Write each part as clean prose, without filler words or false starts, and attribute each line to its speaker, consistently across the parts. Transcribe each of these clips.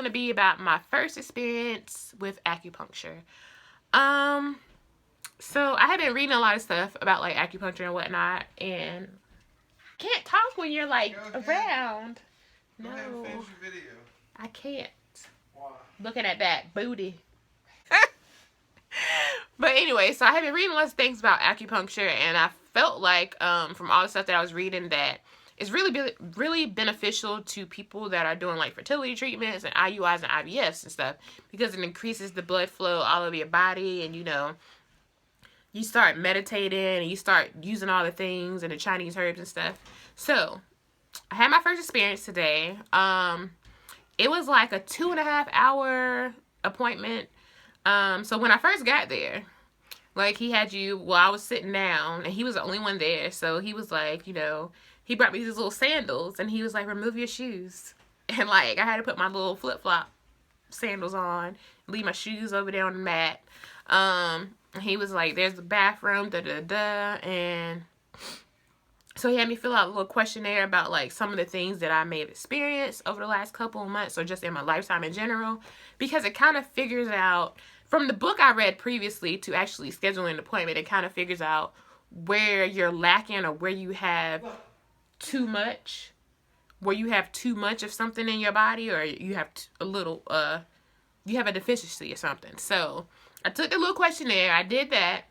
Speaker 1: to be about my first experience with acupuncture. So I had been reading a lot of stuff about like acupuncture and whatnot, and can't talk when you're like around.
Speaker 2: Go ahead and finish your video.
Speaker 1: I can't.
Speaker 2: Why?
Speaker 1: Looking at that booty. But anyway, so I had been reading lots of things about acupuncture, and I felt like from all the stuff that I was reading that it's really beneficial to people that are doing like fertility treatments and IUIs and IVFs and stuff, because it increases the blood flow all over your body, and you start meditating and you start using all the things and the Chinese herbs and stuff. So I had my first experience today. It was like a 2.5 hour appointment. So when I first got there, like he had you, well, I was sitting down and he was the only one there. So he was like, he brought me these little sandals and he was like, remove your shoes. And like, I had to put my little flip-flop sandals on, leave my shoes over there on the mat. He was like, there's the bathroom, and so he had me fill out a little questionnaire about like some of the things that I may have experienced over the last couple of months or just in my lifetime in general, because it kind of figures out, from the book I read previously to actually scheduling an appointment, it kind of figures out where you're lacking or where you have too much, of something in your body, or you have you have a deficiency or something. So I took the little questionnaire, I did that.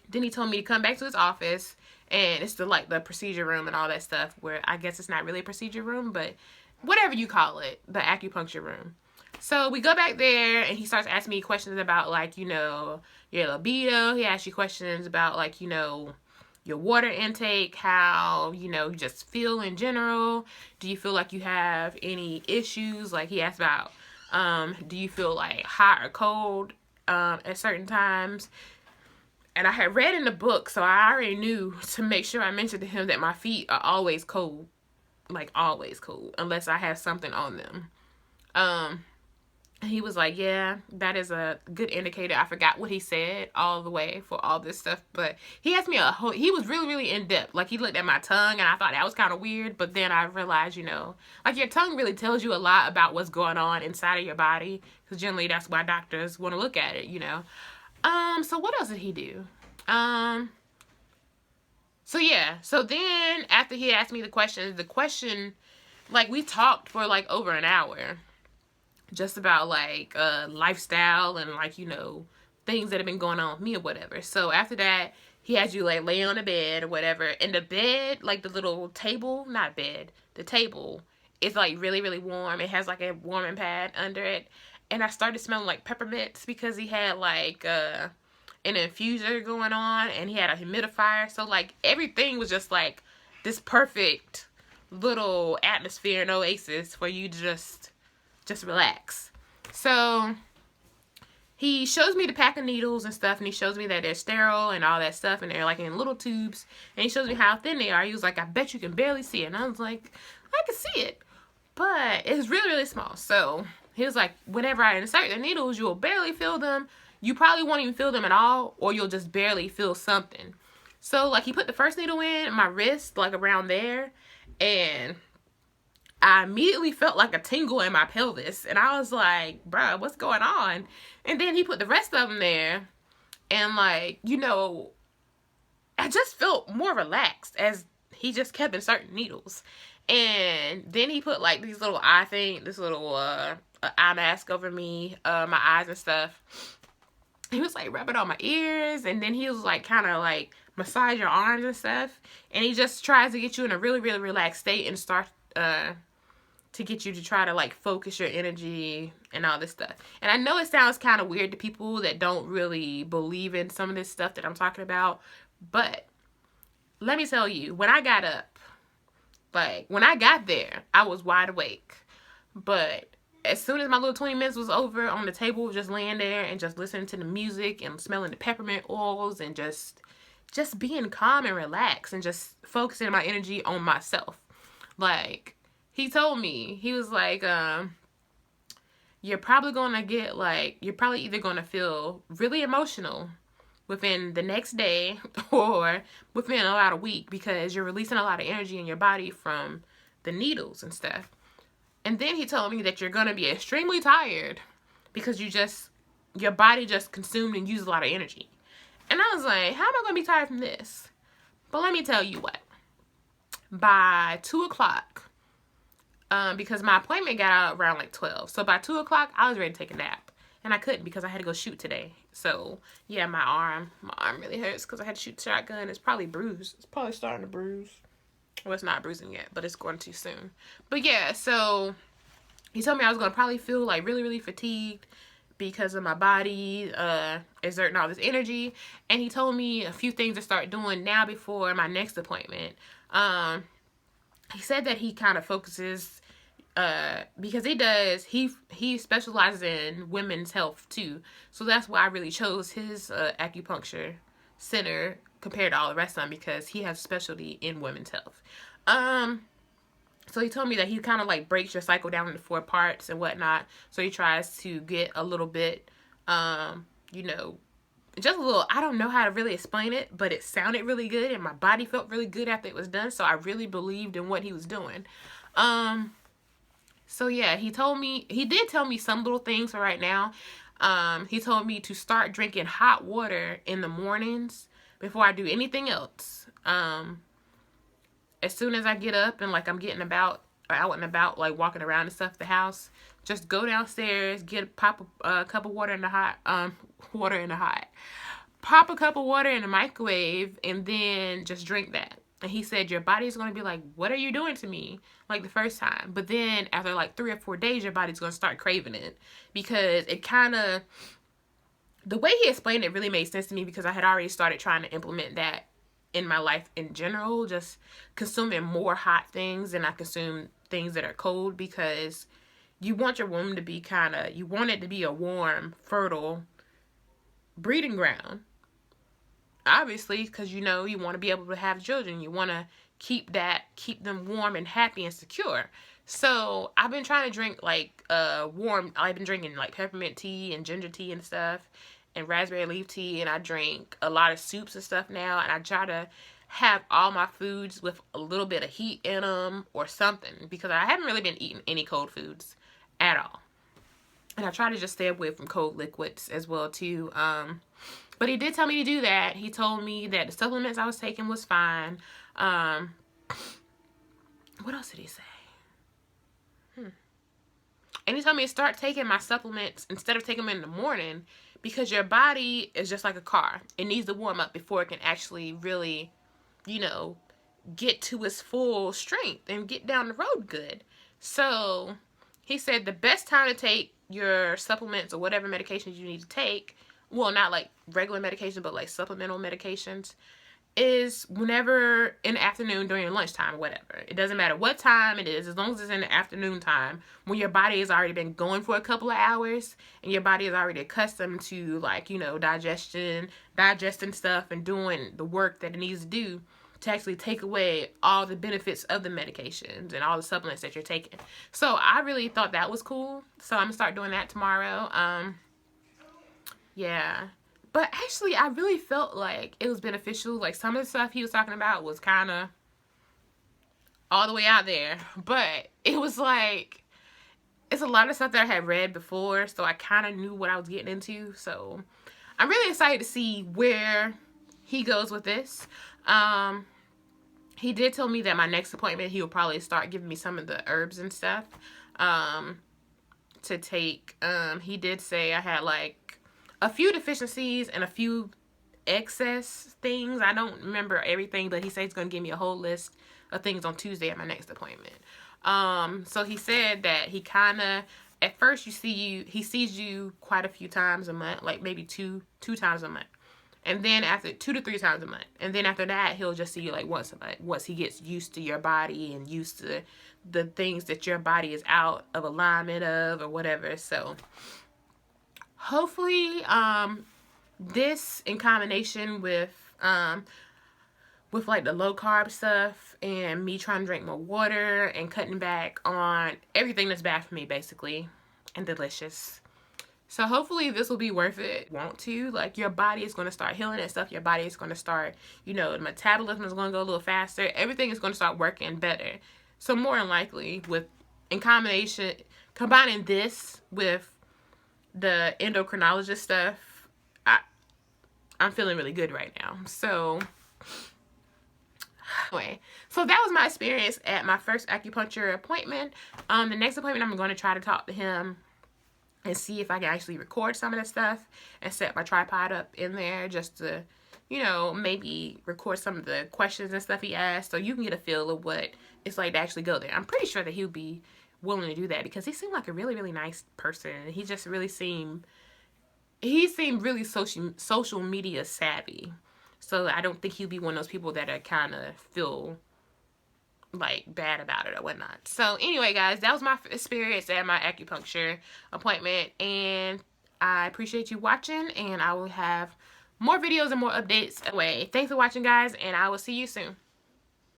Speaker 1: Then he told me to come back to his office, and it's the procedure room and all that stuff, where I guess it's not really a procedure room, but whatever you call it, the acupuncture room. So we go back there, and he starts asking me questions about like, your libido. He asks you questions about like, your water intake, how, you just feel in general. Do you feel like you have any issues? Like he asked about, do you feel like hot or cold at certain times? And I had read in the book, so I already knew to make sure I mentioned to him that my feet are always cold. Like always cold, unless I have something on them. He was like, yeah, that is a good indicator. I forgot what he said all the way for all this stuff, but he asked me he was really, really in depth. Like he looked at my tongue, and I thought that was kind of weird, but then I realized, like your tongue really tells you a lot about what's going on inside of your body, because generally that's why doctors want to look at it, So what else did he do? So yeah, so then after he asked me the question, like we talked for like over an hour, just about like lifestyle and like, things that have been going on with me or whatever. So after that, he had you like lay on the bed or whatever. And the bed, like the little table, not bed, the table is like really, really warm. It has like a warming pad under it. And I started smelling like peppermints, because he had like an infuser going on, and he had a humidifier. So like everything was just like this perfect little atmosphere and oasis for you to just relax. So he shows me the pack of needles and stuff, and he shows me that they're sterile and all that stuff, and they're like in little tubes, and he shows me how thin they are. He was like, I bet you can barely see it. And I was like, I can see it, but it's really, really small. So he was like, whenever I insert the needles, you'll barely feel them. You probably won't even feel them at all, or you'll just barely feel something. So like he put the first needle in my wrist, like around there, and I immediately felt like a tingle in my pelvis. And I was like, bruh, what's going on? And then he put the rest of them there, and like, I just felt more relaxed as he just kept inserting needles. And then he put like these little this little eye mask over me, my eyes and stuff. He was like rubbing on my ears, and then he was like kind of like massage your arms and stuff. And he just tries to get you in a really, really relaxed state and start to get you to try to like focus your energy and all this stuff. And I know it sounds kind of weird to people that don't really believe in some of this stuff that I'm talking about, but let me tell you, when I got up, like when I got there, I was wide awake. But as soon as my little 20 minutes was over on the table, just laying there and just listening to the music and smelling the peppermint oils and just being calm and relaxed and just focusing my energy on myself. Like, he told me, he was like, you're probably either going to feel really emotional within the next day or within about a week, because you're releasing a lot of energy in your body from the needles and stuff. And then he told me that you're going to be extremely tired because your body just consumed and used a lot of energy. And I was like, how am I going to be tired from this? But let me tell you what. By 2 o'clock, because my appointment got out around like 12. So by 2 o'clock, I was ready to take a nap. And I couldn't because I had to go shoot today. So, yeah, my arm really hurts because I had to shoot the shotgun. It's probably bruised. It's probably starting to bruise. Well, it's not bruising yet, but it's going to soon. But yeah, so he told me I was going to probably feel like really, really fatigued because of my body exerting all this energy. And he told me a few things to start doing now before my next appointment. He said that he kind of focuses, because he specializes in women's health too. So that's why I really chose his acupuncture center compared to all the rest of them, because he has a specialty in women's health. So he told me that he kind of like breaks your cycle down into 4 parts and whatnot. So he tries to get a little bit, you know, just a little, I don't know how to really explain it, but it sounded really good and my body felt really good after it was done. So I really believed in what he was doing. So yeah, he did tell me some little things for right now. He told me to start drinking hot water in the mornings before I do anything else. As soon as I get up and like I'm getting out and about, like walking around and stuff the house, just go downstairs, pop a cup of water in the hot, pop a cup of water in the microwave, and then just drink that. And he said your body's going to be like, what are you doing to me? Like the first time. But then after like 3 or 4 days, your body's going to start craving it, because it kind of, the way he explained it really made sense to me, because I had already started trying to implement that in my life in general, just consuming more hot things than I consume things that are cold, because you want your womb to be you want it to be a warm, fertile breeding ground. Obviously, because you want to be able to have children. You want to keep them warm and happy and secure. So I've been trying to drink like I've been drinking like peppermint tea and ginger tea and stuff, and raspberry leaf tea, and I drink a lot of soups and stuff now, and I try to have all my foods with a little bit of heat in them or something, because I haven't really been eating any cold foods at all. And I try to just stay away from cold liquids as well too. But he did tell me to do that. He told me that the supplements I was taking was fine. What else did he say? And he told me to start taking my supplements instead of taking them in the morning, because your body is just like a car. It needs to warm up before it can actually really, get to its full strength and get down the road good. So he said the best time to take your supplements or whatever medications you need to take, well, not like regular medication, but like supplemental medications, is whenever in the afternoon during lunchtime or whatever. It doesn't matter what time it is, as long as it's in the afternoon time, when your body has already been going for a couple of hours and your body is already accustomed to digesting stuff and doing the work that it needs to do to actually take away all the benefits of the medications and all the supplements that you're taking. So I really thought that was cool. So I'm gonna start doing that tomorrow. Yeah. But actually, I really felt like it was beneficial. Like, some of the stuff he was talking about was kind of all the way out there. But it was like, it's a lot of stuff that I had read before, so I kind of knew what I was getting into. So I'm really excited to see where he goes with this. He did tell me that my next appointment, he will probably start giving me some of the herbs and stuff to take. He did say I had like a few deficiencies and a few excess things. I don't remember everything, but he said he's going to give me a whole list of things on Tuesday at my next appointment. So he said that he kind of, at first he sees you quite a few times a month, like maybe two times a month. And then after 2 to 3 times a month. And then after that, he'll just see you like once a month, once he gets used to your body and used to the things that your body is out of alignment of or whatever. So hopefully, this in combination with like the low carb stuff and me trying to drink more water and cutting back on everything that's bad for me, basically, and delicious. So hopefully this will be worth it. Want to, like, your body is going to start healing and stuff. Your body is going to start, the metabolism is going to go a little faster. Everything is going to start working better. So more than likely, with in combination, combining this with the endocrinologist stuff, I'm feeling really good right now. So anyway, so that was my experience at my first acupuncture appointment. The next appointment, I'm going to try to talk to him and see if I can actually record some of the stuff and set my tripod up in there just to, you know, maybe record some of the questions and stuff he asked, so you can get a feel of what it's like to actually go there. I'm pretty sure that he'll be willing to do that because he seemed like a really, really nice person. He just really seemed really social media savvy. So I don't think he'll be one of those people that are kind of feel like bad about it or whatnot. So anyway, guys, that was my experience at my acupuncture appointment, and I appreciate you watching, and I will have more videos and more updates. Anyway, thanks for watching, guys, and I will see you soon.